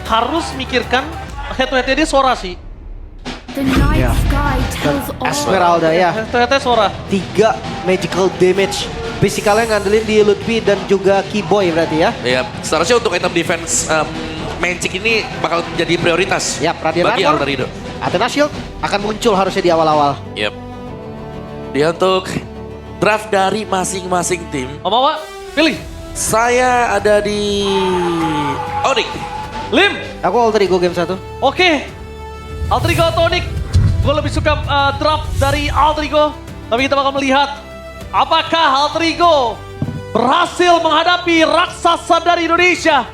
harus mikirkan head to headnya dia Sora sih. The night Yeah. sky tells all. Esmeralda ya. Head to headnya Sora. 3 magical damage. Basically ngandelin di Ludwig dan juga Keyboy berarti ya. Ya, seharusnya untuk item defense Magic ini bakal menjadi prioritas Ya, Radiant bagi Armor. Aldarido. Athena Shield akan muncul harusnya di awal-awal. Yep. Dia untuk draft dari masing-masing tim. Om Awa, pilih. Saya ada di Onyx. Lim. Aku alter ego game 1. Oke. Alter Ego atau Onyx? Gue lebih suka draft dari Alter Ego. Tapi kita bakal melihat apakah Alter Ego berhasil menghadapi raksasa dari Indonesia.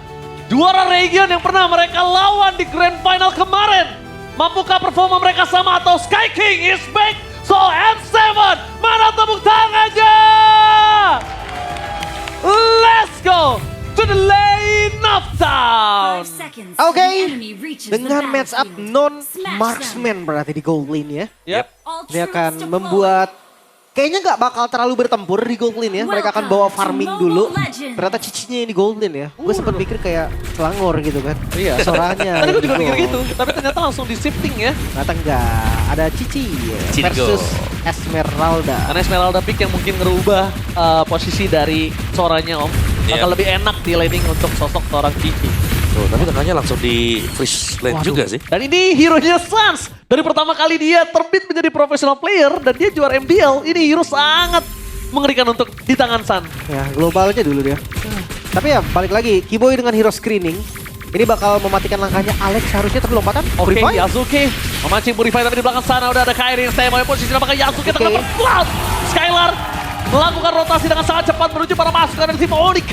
Juara region yang pernah mereka lawan di Grand Final kemarin. Mampukah performa mereka sama atau Sky King is back? So M7, mana tepuk tangannya? Let's go to the lane of town. 5 seconds. Oke, The enemy reaches the dengan match up battlefield. non-marksman berarti di gold lane ya. Yep. All Ini akan troops membuat kayaknya nggak bakal terlalu bertempur di gold lane ya. Mereka akan bawa farming dulu. Ternyata cicinya yang di gold lane ya. Gue sempat mikir kayak selangor gitu kan. Iya. Soranya. Tadi gue juga di mikir gold. gitu, tapi ternyata langsung di shifting ya. Ternyata enggak. Ada Cici Cici versus go. Esmeralda. Karena Esmeralda pick yang mungkin ngerubah posisi dari Soranya Om. Bakal Iya. lebih enak di laning untuk sosok seorang Cici. Tuh, tapi tengahnya langsung di freeze lane Waduh. juga sih. Dan ini hero-nya Sans. Dari pertama kali dia terbit menjadi professional player dan dia juara MDL. Ini hero sangat mengerikan untuk di tangan San. Ya, globalnya dulu dia. Tapi ya balik lagi, Keyboy dengan hero screening. Ini bakal mematikan langkahnya Alex harusnya, tapi lompatan. Oke, Purify. Yasuke memancing Purify, tapi di belakang sana udah ada Kairi yang stay by posisi. Apakah Yasuke Oke. tengah bercloud? Skylar melakukan rotasi dengan sangat cepat menuju para pasukan dari tim Onyx.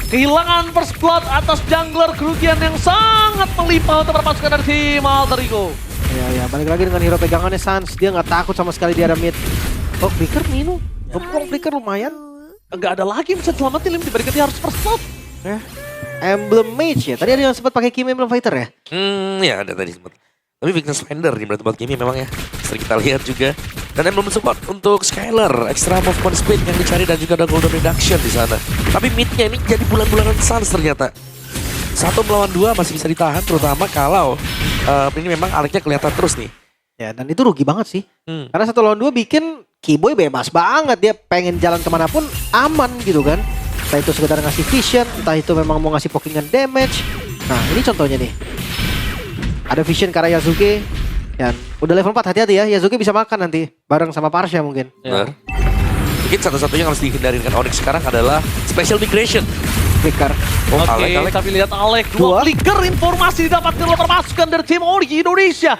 Kehilangan first blood atas jungler, kerugian yang sangat melimpah untuk para pasukan dari tim Alter Ego. Ya, balik lagi dengan hero pegangannya Sans. Dia nggak takut sama sekali di area mid. Oh, Flicker Nino. Gempong Flicker lumayan. Enggak ada lagi yang bisa selamatin, Lim, dibandingkan dia harus first blood. Ya. Emblem Mage ya. Tadi ada yang sempat pakai Kim Emblem Fighter ya? Ya ada tadi sempat. Tapi Weakness Finder nih berarti buat Kimi memang ya. Sering kita lihat juga. Dan emblem support untuk Skylar, extra movement speed yang dicari dan juga ada golden reduction di sana. Tapi midnya ini jadi bulan-bulanan Sans ternyata. 1 melawan 2 masih bisa ditahan, terutama kalau ini memang Aleknya kelihatan terus nih. Ya, dan itu rugi banget sih. Hmm. Karena 1 lawan 2 bikin Keyboy bebas banget. Dia pengen jalan kemanapun aman gitu kan. Entah itu sekedar ngasih vision, entah itu memang mau ngasih pokingan damage. Nah, ini contohnya nih. Ada vision ke arah Yasuke. Dan udah level 4, hati-hati ya. Yasuke bisa makan nanti. Bareng sama Parsha mungkin. Benar. Mungkin satu-satunya yang harus dihindari dengan Onyx sekarang adalah special migration. Flicker. Oh, Oke, Alek. tapi lihat Alek. Dua. 2 flicker informasi didapatkan oleh pasukan dari tim Onyx Indonesia.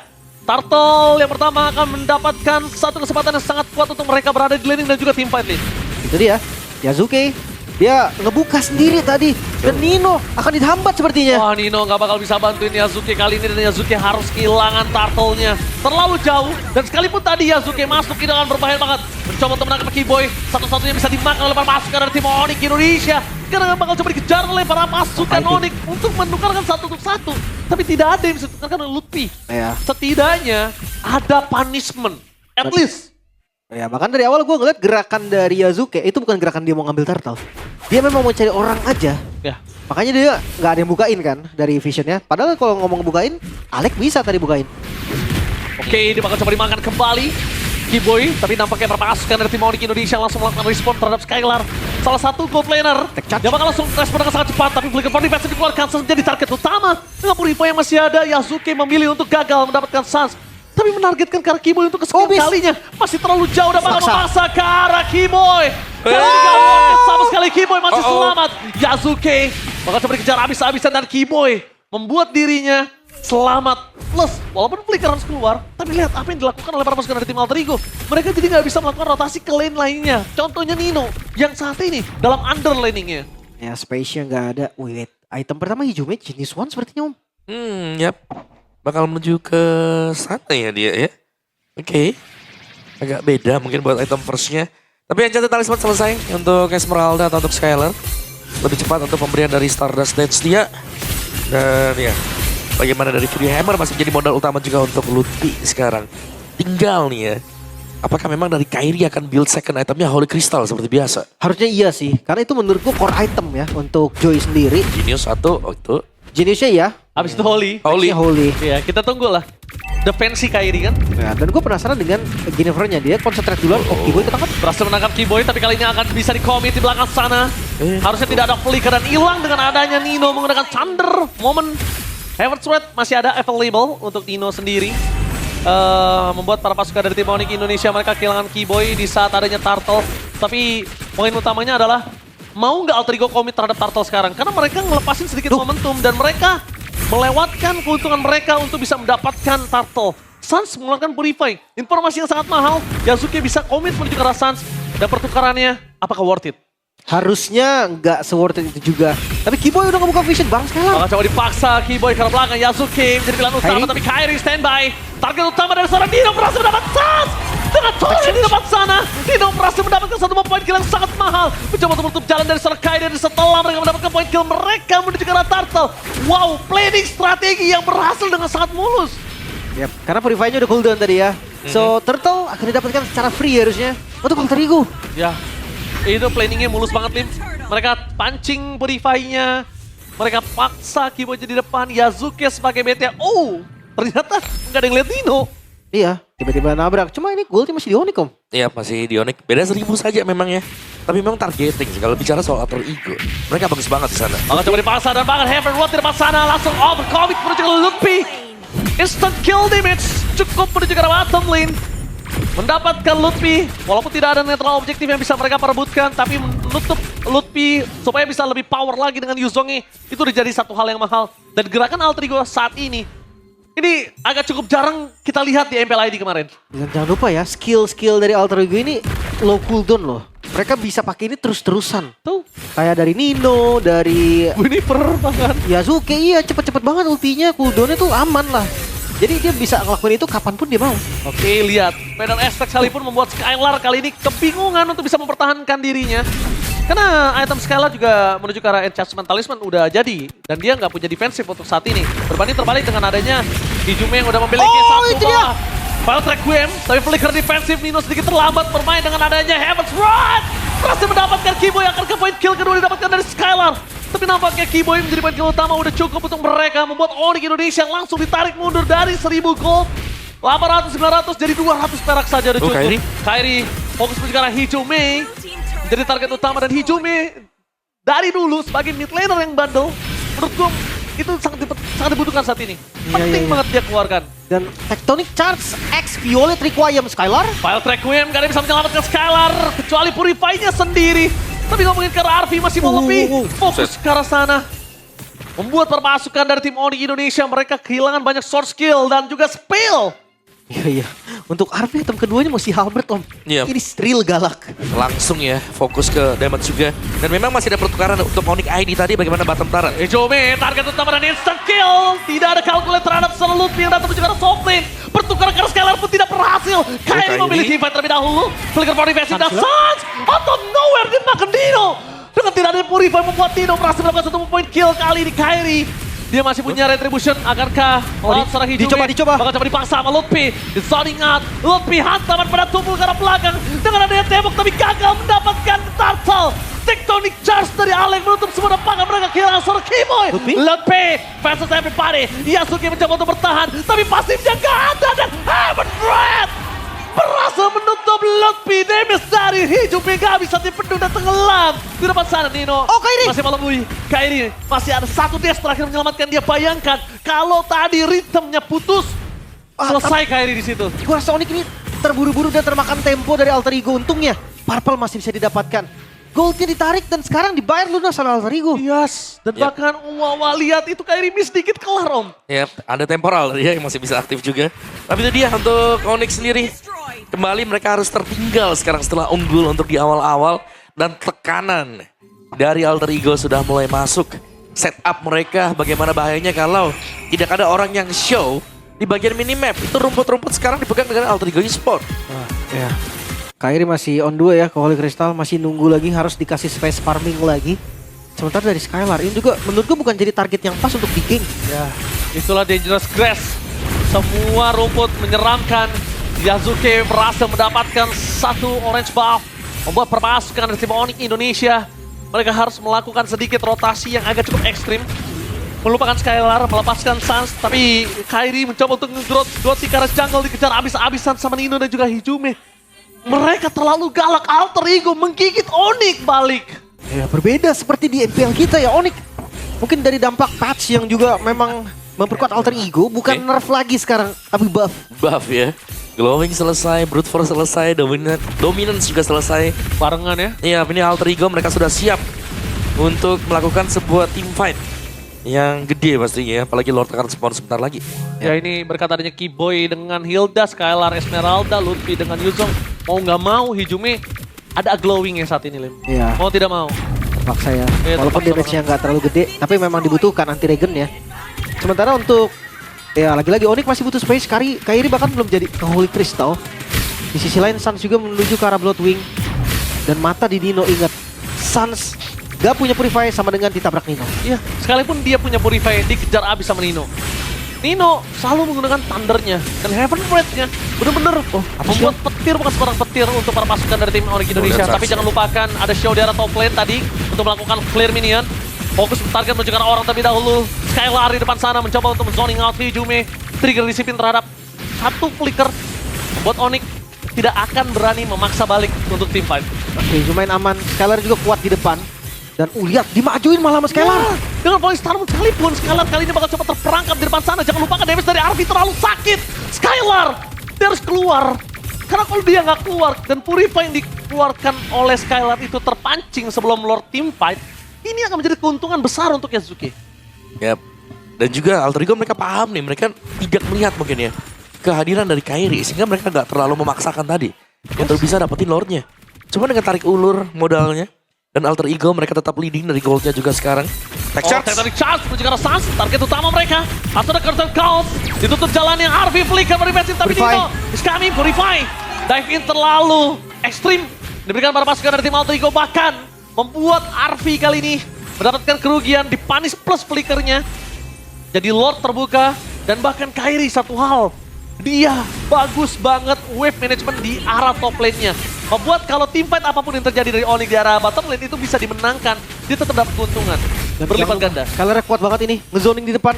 Turtle yang pertama akan mendapatkan satu kesempatan yang sangat kuat untuk mereka berada di laning dan juga team fight lane. Itu dia. Yasuke. Dia ngebuka sendiri tadi. Dan Nino akan dihambat sepertinya. Wah, Nino nggak bakal bisa bantuin Yasuke kali ini dan Yasuke harus kehilangan turtle-nya. Terlalu jauh dan sekalipun tadi Yasuke masuk ini dengan berbahaya banget. Mencoba untuk menangkap Keyboy, satu-satunya bisa dimakan oleh para pasukan dari tim Onyx Indonesia. Karena bakal coba dikejar oleh para pasukan Onyx untuk menukarkan 1-1. Tapi tidak ada yang bisa ditukarkan oleh Lutfi. Ya. Setidaknya ada punishment. At least. Ya, bahkan dari awal gue ngeliat gerakan dari Yasuke itu bukan gerakan dia mau ngambil turtle. Dia memang mau cari orang aja. Ya. Makanya dia nggak ada yang bukain kan dari visionnya. Padahal kalau ngomong bukain, Alek bisa tadi bukain. Oke, dia bakal coba dimakan kembali. Keyboy, tapi nampaknya para pasukan dari tim Onyx Indonesia langsung melakukan respon terhadap Skylar. Salah satu gold laner. Dia bakal langsung respon dengan sangat cepat, tapi Flicker for Defense dikeluarkan menjadi target utama. Dengan Purify yang masih ada, Yasuke memilih untuk gagal mendapatkan Sans. Tapi menargetkan ke arah Keyboy untuk kesekian Obis. kalinya. Masih terlalu jauh dan bakal Maksa. memaksa ke arah Keyboy. Kali ini gak worth it sama sekali, Keyboy masih selamat. Yasuke bakal coba dikejar habis-habisan dan Keyboy membuat dirinya selamat. Plus, walaupun Flicker harus keluar, tapi lihat apa yang dilakukan oleh para pasukan dari tim Alter Ego. Mereka jadi nggak bisa melakukan rotasi ke lane lainnya. Contohnya Nino, yang saat ini dalam underlaningnya. Ya, space-nya nggak ada. Wait, item pertama Hijome jenis one sepertinya om. Yap. Bakal menuju ke sana ya dia ya. Oke. Agak beda mungkin buat item first-nya. Tapi Enchanted Talisman selesai untuk Esmeralda atau untuk Skylar. Lebih cepat untuk pemberian dari Stardust Dance dia. Dan ya, bagaimana dari Fury Hammer masih jadi modal utama juga untuk Lutfi sekarang. Tinggal nih ya. Apakah memang dari Kairi akan build second itemnya Holy Crystal seperti biasa? Harusnya iya sih, karena itu menurutku core item ya untuk Joy sendiri. Genius 1, oh itu. Geniusnya ya, Abis itu Holy. Holy. Holy. Iya, kita tunggu lah. Defensi Kairi kan. Nah, dan gue penasaran dengan Jennifer-nya. Dia konsentrate duluan. Oh, Keyboy ketangkap. Berhasil menangkap Keyboy, tapi kali ini akan bisa di-commit di belakang sana. Harusnya tidak ada flicker dan hilang dengan adanya Nino menggunakan Thunder Moment. Heaven's Wrath masih ada available untuk Nino sendiri. Membuat para pasukan dari tim Onyx Indonesia mereka kehilangan Keyboy di saat adanya Turtle. Tapi poin utamanya adalah mau nggak Alter Ego commit terhadap Turtle sekarang? Karena mereka ngelepasin sedikit momentum dan mereka melewatkan keuntungan mereka untuk bisa mendapatkan Turtle. Suns mengeluarkan Purify, informasi yang sangat mahal. Yasuke bisa commit menuju ke arah Suns dan pertukarannya apakah worth it? Harusnya nggak se-worth it itu juga. Tapi Keyboy udah ngebuka vision bang sekarang. Bakal coba dipaksa Keyboy ke arah belakang. Yasuke menjadi pilihan utama, Kairi. tapi Kairi standby. Target utama dari seorang Nino berhasil mendapat Suns. Dengan tornya di depan sana, Nino berhasil mendapatkan satu poin kill yang sangat mahal. Mencoba untuk menutup jalan dari seorang Kairi, dan setelah mereka mendapatkan poin kill, mereka menuju ke arah Turtle. Wow, planning strategi yang berhasil dengan sangat mulus. Yap, karena Purify-nya udah cooldown tadi ya. So, Turtle akan didapatkan secara free harusnya. Untuk Alter Ego. Ya, itu planningnya mulus banget, Lim. Mereka pancing Purify-nya. Mereka paksa Keyboy di depan, Yasuke sebagai BT. Oh, ternyata nggak ada yang lihat Nino. Iya, tiba-tiba nabrak. Cuma ini goldnya masih di Onyx om. Iya masih di Onyx. Beda 1000 saja memang ya. Tapi memang targeting sih. Kalau bicara soal Alter Ego, mereka bagus banget di sana. Bakal coba dipaksa dan bahkan Heaven Wrath di depan sana langsung overcommit menuju ke Ludpi. Instant kill damage cukup menuju ke arah bottom lane. Mendapatkan Ludpi, walaupun tidak ada netral objektif yang bisa mereka perebutkan, tapi menutup Ludpi supaya bisa lebih power lagi dengan Yuzongnya. Itu udah jadi satu hal yang mahal. Dan gerakan Alter Ego saat ini agak cukup jarang kita lihat di MPL ID kemarin. Dan jangan lupa ya, skill-skill dari Alter Ego ini low cooldown loh. Mereka bisa pakai ini terus-terusan. Tuh, Kayak dari Nino, dari Winnieper bahkan. Yasuke, iya cepet-cepet banget ultinya, cooldownnya tuh aman lah. Jadi dia bisa ngelakuin itu kapanpun dia mau. Oke, lihat. Pedal Aspect sekalipun membuat Skylar kali ini kebingungan untuk bisa mempertahankan dirinya. Karena item Skylar juga menuju ke arah Enchantment Talisman udah jadi. Dan dia nggak punya defensif untuk saat ini. Berbanding terbalik dengan adanya Hijume yang udah memiliki satu itu dia. File Requiem, tapi flicker defensif Nino sedikit terlambat bermain dengan adanya Heaven's Wrath. Berhasil mendapatkan Keyboy, akan ke poin kill kedua didapatkan dari Skylar. Tapi nampaknya Keyboy menjadi poin kill utama udah cukup untuk mereka. Membuat Onyx Indonesia langsung ditarik mundur dari 1000 gold. 800-900 jadi 200 perak saja udah cukup. Kairi fokus menuju ke arah Hijume. Jadi target utama dan Hijume dari dulu sebagai mid laner yang bandel. Menurut gue itu sangat dibutuhkan saat ini. Penting banget dia keluarkan. Dan Tectonic Charge X Violet Requiem Skylar. File Requiem gak ada yang bisa menyelamatkan Skylar kecuali Purify-nya sendiri. Tapi ngomongin ke arah Arvi masih mau lebih fokus ke arah sana. Membuat perpasukan dari tim Onyx Indonesia mereka kehilangan banyak sword skill dan juga spell. Iya. Untuk RP item keduanya masih Halbert om. Iya. Ini real galak. Langsung ya fokus ke damage juga. Dan memang masih ada pertukaran untuk Onyx ID tadi bagaimana bottom turret. Hijume target utama dan instant kill. Tidak ada kalkulasi terhadap seluruh yang datang menuju ke arah soft lane. Pertukaran ke arah Skylar pun tidak berhasil. Kairi memilih fight terlebih dahulu. Flicker for defensive dan Suns out of nowhere dia makan Dino. Dengan tidak ada Purify membuat Dino berhasil melakukan satu point kill kali di Kairi. Dia masih punya retribution, akankah seorang Hijume dicoba. bakal coba dipaksa sama Ludpi. Di zoning out, Ludpi hantaman pada tubuh ke arah belakang. Dengan adanya tembok tapi gagal mendapatkan Turtle. Tectonic Charge dari Aleng menutup semua depangan mereka kehilangan seorang Keyboy. Ludpi versus everybody. Yasuke mencoba untuk bertahan, tapi pasifnya gak ada dan Heaven Wrath berhasil menutup Ludpi. Damage dari Hijume gak bisa dipendung dan tenggelam. Di depan sana Nino. Oh, Kairi. Masih melalui. Kairi masih ada satu dash terakhir menyelamatkan dia. Bayangkan kalau tadi ritmenya putus. Selesai Kairi di situ. Gua rasa Onyx ini terburu-buru dan termakan tempo dari Alter Ego. Untungnya Purple masih bisa didapatkan. Goldnya ditarik dan sekarang dibayar lunas sama Alter Ego. Yes. Dan bahkan lihat itu Kairi miss dikit kelar om. Ya, ada temporal dia yang masih bisa aktif juga. Tapi itu dia untuk Onyx sendiri. Kembali mereka harus tertinggal sekarang setelah unggul untuk di awal-awal. Dan tekanan dari Alter Ego sudah mulai masuk. Setup mereka bagaimana bahayanya kalau tidak ada orang yang show di bagian minimap. Itu rumput-rumput sekarang dipegang dengan Alter Ego Esports. Ya. Kairi masih on 2 ya ke Holy Crystal. Masih nunggu lagi, harus dikasih space farming lagi. Sementara dari Skylar ini juga menurut gue bukan jadi target yang pas untuk di gank. Ya, itulah Dangerous Grass. Semua rumput menyeramkan. Yasuke berhasil mendapatkan satu orange buff. Membuat perpasukan dari tim Onyx Indonesia. Mereka harus melakukan sedikit rotasi yang agak cukup ekstrim. melupakan Skylar, melepaskan Sans, tapi Kairi mencoba untuk nge-growth ke arah jungle, dikejar abis-abisan sama Nino dan juga Hijume. Mereka terlalu galak, Alter Ego menggigit Onyx balik. Ya, berbeda seperti di MPL kita ya Onyx. Mungkin dari dampak patch yang juga memang memperkuat Alter Ego, bukan nerf lagi sekarang, tapi buff. Buff ya. Glowing selesai, Brute Force selesai, Dominance juga selesai. Barengan ya. Iya, ini Alter Ego mereka sudah siap untuk melakukan sebuah team fight yang gede pastinya ya, apalagi Lord akan spawn sebentar lagi. Ya ini berkat adanya Kiboy dengan Hilda, Skylar, Esmeralda, Lutfi dengan Yuzong. Mau nggak mau Hijume ada glowing ya saat ini Lim. Iya. Mau tidak mau. Terpaksa ya. Iya, Walaupun terpaksa damage-nya nggak terlalu gede, tapi memang dibutuhkan anti regen ya. Sementara untuk ya lagi-lagi Onyx masih butuh space. Kairi bahkan belum jadi ke Holy Crystal. Di sisi lain Sans juga menuju ke arah Bloodwing. Dan mata di Nino, ingat Sans gak punya Purify sama dengan ditabrak Nino. Iya, sekalipun dia punya Purify, dikejar abis sama Nino. Nino selalu menggunakan Thundernya dan Heaven Breath-nya bener-bener membuat petir, bukan sebarang petir untuk para pasukan dari tim Onyx Indonesia. Tapi jangan lupakan ada show di arah top lane tadi untuk melakukan clear minion. Fokus target menuju ke arah orang terlebih dahulu. Skylar di depan sana mencoba untuk zoning out Hijume. Trigger disiplin terhadap satu flicker. Buat Onyx tidak akan berani memaksa balik untuk tim fight. Oke, lumayan aman. Skylar juga kuat di depan. Dan lihat, dimajuin malah sama Skylar. Ya, dengan Polystarmon sekalipun, Skylar kali ini bakal coba terperangkap di depan sana. Jangan lupakan damage dari Arvi terlalu sakit. Skylar, dia harus keluar. Karena kalau dia nggak keluar dan Purify yang dikeluarkan oleh Skylar itu terpancing sebelum Lord team fight, ini akan menjadi keuntungan besar untuk Yasuke. Yap. Dan juga Alter Ego mereka paham nih, mereka tidak melihat mungkin ya kehadiran dari Kairi sehingga mereka nggak terlalu memaksakan tadi untuk bisa dapetin Lordnya. Cuma dengan tarik ulur modalnya dan Alter Ego mereka tetap leading dari goldnya juga sekarang. Tactical charge menuju ke arah Sans, target utama mereka. Atau ada Curtain Chaos, ditutup jalannya Arvi flicker berinvestin tapi Purify. Nino is coming, Purify. Dive in terlalu ekstrim diberikan para pasukan dari tim Alter Ego, bahkan membuat Arvi kali ini mendapatkan kerugian di punish plus flickernya. Jadi Lord terbuka dan bahkan Kairi satu hal. Dia bagus banget wave management di arah top lane-nya. Membuat kalau team fight apapun yang terjadi dari Onyx di arah bottom lane itu bisa dimenangkan. Dia tetap dapat keuntungan. Dan Berlipat ganda. Skylar kuat banget ini. Ngezoning di depan.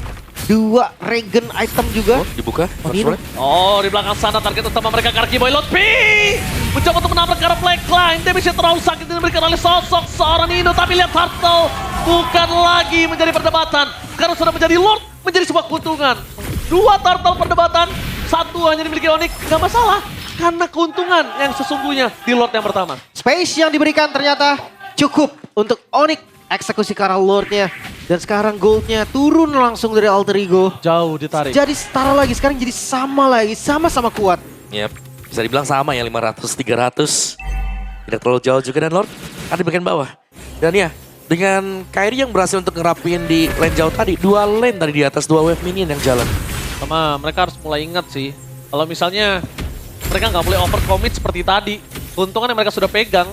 2 regen item juga. Oh, dibuka. Nino. Oh, di belakang sana target utama mereka Karki Boy Lutfi. Mencoba untuk menabrak ke arah flatline. Damage-nya terlalu sakit diberikan oleh sosok seorang Nino. Tapi lihat Turtle bukan lagi menjadi perdebatan. Sekarang sudah menjadi Lord, menjadi sebuah keuntungan. 2 Turtle perdebatan, 1 hanya dimiliki Onyx. Gak masalah, karena keuntungan yang sesungguhnya di Lord yang pertama. Space yang diberikan ternyata cukup untuk Onyx eksekusi ke arah Lordnya. Dan sekarang goldnya turun langsung dari Alter Ego. Jauh ditarik. Jadi setara lagi, sekarang jadi sama lagi, sama-sama kuat. Yap. Bisa dibilang sama ya 500-300. Tidak terlalu jauh juga dan Lord ada di bagian bawah. Dan ya dengan Kairi yang berhasil untuk ngerapin di lane jauh tadi. 2 lane tadi di atas 2 wave minion yang jalan. Sama mereka harus mulai ingat sih. Kalau misalnya mereka nggak boleh overcommit seperti tadi. Keuntungan yang mereka sudah pegang.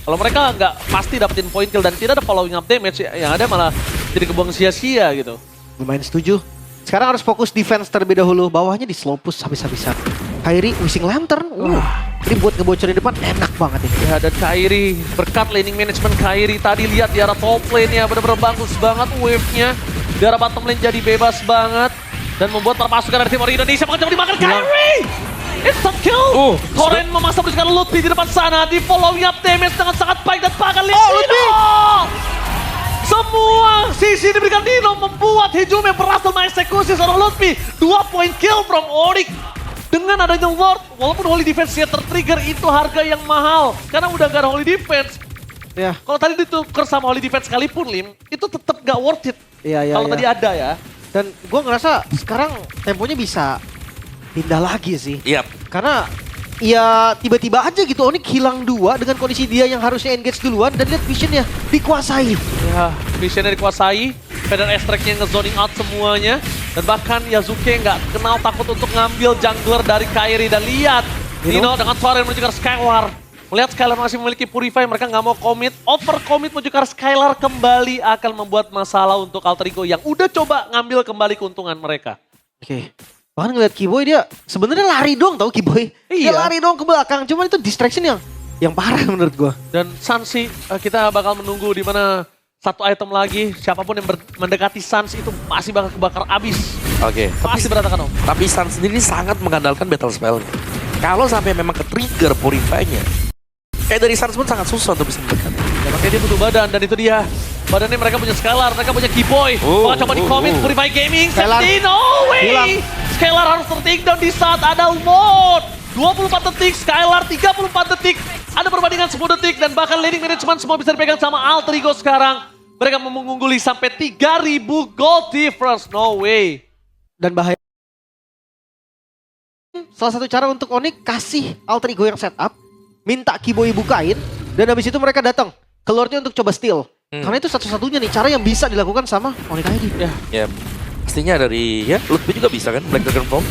Kalau mereka nggak pasti dapetin point kill dan tidak ada following up damage, yang ada malah jadi kebuang sia-sia gitu. Lumayan setuju. Sekarang harus fokus defense terlebih dahulu. Bawahnya di slow push habis-habisan. Kairi Wishing Lantern. Ini buat ngebocorin depan enak banget ini. Ya dan Kairi, berkat laning management Kairi tadi lihat di arah top lane-nya benar-benar bagus banget wave-nya. Di arah bottom lane jadi bebas banget. Dan membuat para pasukan dari tim Onyx Indonesia mencoba dimakan Kairi! It's a kill! Koren memaksa menuju Lutfi di depan sana. Di following up damage dengan sangat baik dan bahkan lihat Nino! Semua sisi diberikan Nino membuat Hijume berhasil mengeksekusi seorang Lutfi. 2 point kill from Onyx. Dengan adanya Lord, walaupun Holy Defense-nya tertrigger itu harga yang mahal. Karena udah gak ada Holy Defense. Ya. Kalau tadi ditukar sama Holy Defense sekalipun Lim, itu tetap gak worth it. Iya, Kalau tadi ada ya. Dan gue ngerasa sekarang temponya bisa pindah lagi sih. Yap. Karena ya tiba-tiba aja gitu Onyx hilang 2 dengan kondisi dia yang harusnya engage duluan. Dan lihat visionnya dikuasai. Ya, visionnya dikuasai. Feather Extract-nya nge-zoning out semuanya. Dan bahkan Yasuke nggak kenal takut untuk ngambil jungler dari Kairi. Dan lihat, Nino dengan Soren menuju ke Skylar. Melihat Skylar masih memiliki Purify, mereka nggak mau commit. Over commit menuju ke Skylar kembali akan membuat masalah untuk Alter Ego yang udah coba ngambil kembali keuntungan mereka. Oke. Bahkan ngeliat Kiboy dia sebenarnya lari doang tau Kiboy. Dia Iya. lari doang ke belakang. Cuman itu distraction yang parah menurut gue. Dan Sansi, kita bakal menunggu di mana satu item lagi. Siapapun yang mendekati Suns itu pasti bakal kebakar abis. Oke. Pasti berantakan Om. Tapi Sun sendiri sangat mengandalkan battle spell-nya. Kalau sampai memang ke-trigger Purify-nya, kayak dari Suns pun sangat susah untuk bisa mendekat. Ya, makanya dia butuh badan dan itu dia. Badannya mereka punya Skylar, mereka punya Keyboy. Bakal coba di-commit Purify Gaming. Skylar. No way! Hilang. Skylar harus ter-take down di saat ada Lord. 24 detik, Skylar 34 detik. Ada perbandingan 10 detik dan bahkan leading management semua bisa dipegang sama Alter Ego sekarang. Mereka mengungguli sampai 3.000 gold difference. No way. Dan bahaya. Salah satu cara untuk Onyx kasih Alter Ego yang setup, minta Keyboy bukain, dan habis itu mereka datang ke Lordnya untuk coba steal. Karena itu satu-satunya nih cara yang bisa dilakukan sama Onyx ID. Ya, pastinya dari ya Lutfi juga bisa kan Black Dragon Bomb.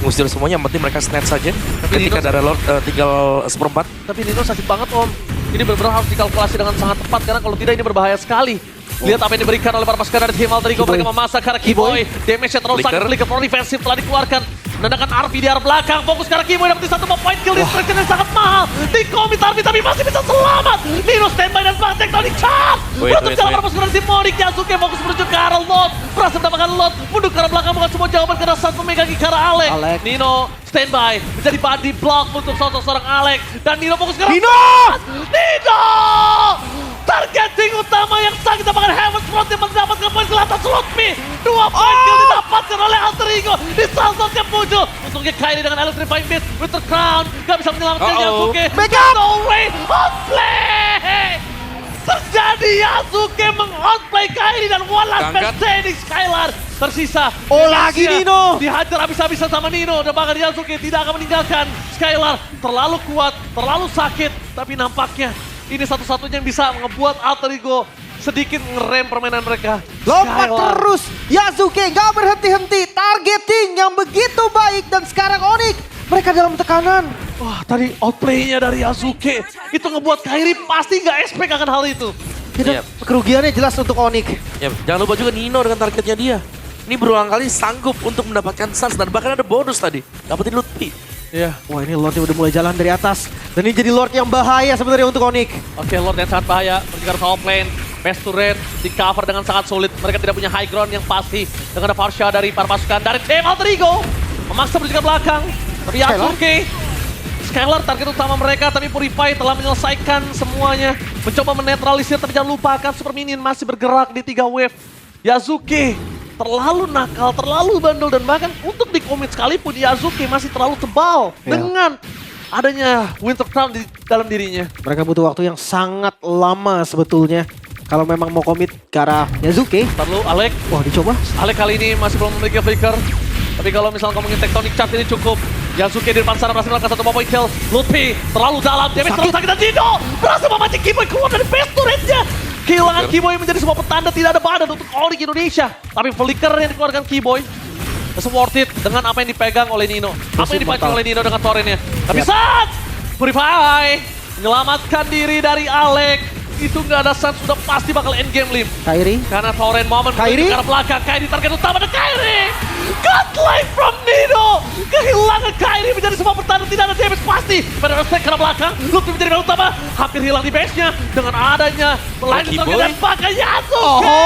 Ngusir semuanya, yang penting mereka snatch saja. Ketika Nino- darah Lord tinggal seperempat. Tapi Nino sakit banget Om. Ini benar-benar harus dikalkulasi dengan sangat tepat karena kalau tidak ini berbahaya sekali. Lihat apa yang diberikan oleh para pasukan dari tim Alter Ego. Keyboy. Mereka memasak ke arah Keyboy. Damage-nya terlalu Flicker. sakit. Flicker pro defensif telah dikeluarkan. Menandakan RP di arah belakang. Fokus ke arah Keyboy. Dapetin satu point kill. Distraction yang sangat mahal. Di-commit RP tapi masih bisa selamat. Nino standby dan semangat tectonic charge. Wait, Menutup wait, jalan wait. para pasukan dari tim Monik. Yasuke fokus menuju ke arah Lot. Berhasil mendapatkan Lot. Mundur ke arah belakang bukan semua jawaban karena saat memegangi ke arah Alek. Alek. Nino standby. Menjadi body block untuk seorang Alek. Dan Nino fokus ke arah Nino! Nino! Targeting utama yang sangat didapatkan Heaven's Front yang mendapatkan poin ke atas Lutfi. 2 poin kill didapatkan oleh Alter Ego di salsotnya Pujo. Untungnya Kyrie dengan Electrifying Beast with the crown. Gak bisa menyelamatkan Yasuke. Backup! No way! Outplay! Terjadi Yasuke meng-outplay Kyrie dan one last man Angkat. standing Skylar. Tersisa. Oh, lagi Indonesia Nino. dihajar habis-habisan sama Nino dan bahkan Yasuke tidak akan meninggalkan Skylar. Terlalu kuat, terlalu sakit, tapi nampaknya ini satu-satunya yang bisa ngebuat Alter Ego sedikit ngerem permainan mereka. Lompat Skylar. terus, Yasuke gak berhenti-henti, targeting yang begitu baik dan sekarang Onyx mereka dalam tekanan. Wah, tadi outplay-nya dari Yasuke itu ngebuat Kyrie pasti nggak expect akan hal itu. Dan Yep. kerugiannya jelas untuk Onyx. Ya, jangan lupa juga Nino dengan targetnya dia. Ini berulang kali sanggup untuk mendapatkan Suns dan bahkan ada bonus tadi. Dapetin Lutfi. Iya. Wah, ini Lordnya udah mulai jalan dari atas dan ini jadi Lord yang bahaya sebenarnya untuk Onyx. Oke, Lord yang sangat bahaya. Berjika top lane, best to red, di cover dengan sangat sulit. Mereka tidak punya high ground yang pasti. Dengan ada Farsha dari para pasukan dari tim Alter Ego. Memaksa berjika belakang. Tapi Yasuke, Skylar target utama mereka, tapi Purify telah menyelesaikan semuanya. Mencoba menetralisir, tapi jangan lupakan Super Minion masih bergerak di 3 wave. Yasuke terlalu nakal, terlalu bandel, dan bahkan untuk di-commit sekalipun Yasuke masih terlalu tebal Ya. dengan adanya Winter Crown di dalam dirinya. Mereka butuh waktu yang sangat lama sebetulnya kalau memang mau komit ke arah Yasuke. Perlu Alek. Wah, dicoba. Alek kali ini masih belum memiliki flicker. Tapi kalau misalnya ngomongin tectonic charge ini cukup. Yasuke di depan sana berhasil melakukan satu point kill. Lutfi terlalu dalam, damage terlalu sakit dan Dino berhasil memancing Keyboy keluar dari base turretnya. Kehilangan Keyboy menjadi sebuah petanda tidak ada badan untuk Onyx Indonesia. Tapi flicker yang dikeluarkan Keyboy it's worth it dengan apa yang dipegang oleh Nino. Apa yang dipancing oleh Nino dengan torrentnya. Tapi saat Purify menyelamatkan diri dari Alek. Itu nggak ada Suns, sudah pasti bakal endgame Lim. Kyrie. Karena torrent moment Kyrie? ke arah belakang. Kyrie target utama dan Kyrie. Godlike from Nino. Kehilangan Kyrie menjadi sebuah pertanda, tidak ada damage pasti. Pada respect ke arah belakang. Lutfi menjadi back utama. Hampir hilang di base-nya. Dengan adanya melanjut Keyboy? target dan pakai Yasuke.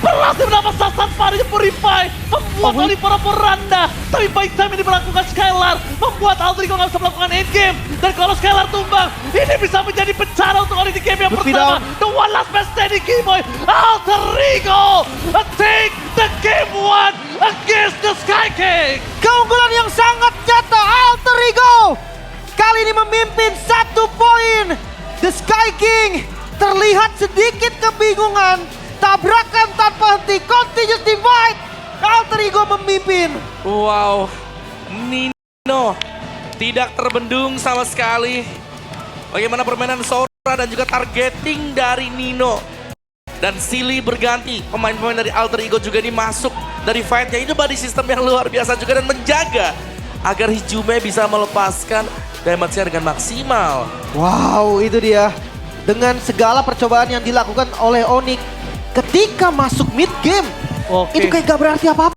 Berhasil mendapat sasaran padanya Purify. Membuat Oliver beranda. Tapi baik time yang diberlakukan Skylar. Membuat Alter Ego nggak bisa melakukan endgame. Dan kalau Skylar tumbang, ini bisa menjadi bencana untuk Onyx di game yang Lutfi pertama. down. The one last man standing Keyboy. Alter Ego take the game 1 against the Sky King. Keunggulan yang sangat nyata Alter Ego kali ini memimpin 1 poin. The Sky King terlihat sedikit kebingungan. Tabrakan tanpa henti, continuous divide. Alter Ego memimpin. Wow, Nino tidak terbendung sama sekali. Bagaimana permainan Sora dan juga targeting dari Nino. Dan Silly berganti, pemain-pemain dari Alter Ego juga ini masuk dari fight-nya. Ini body system yang luar biasa juga dan menjaga agar Hijume bisa melepaskan damage-nya dengan maksimal. Wow, itu dia. Dengan segala percobaan yang dilakukan oleh Onyx ketika masuk mid game. Oke. Itu kayak gak berarti apa-apa.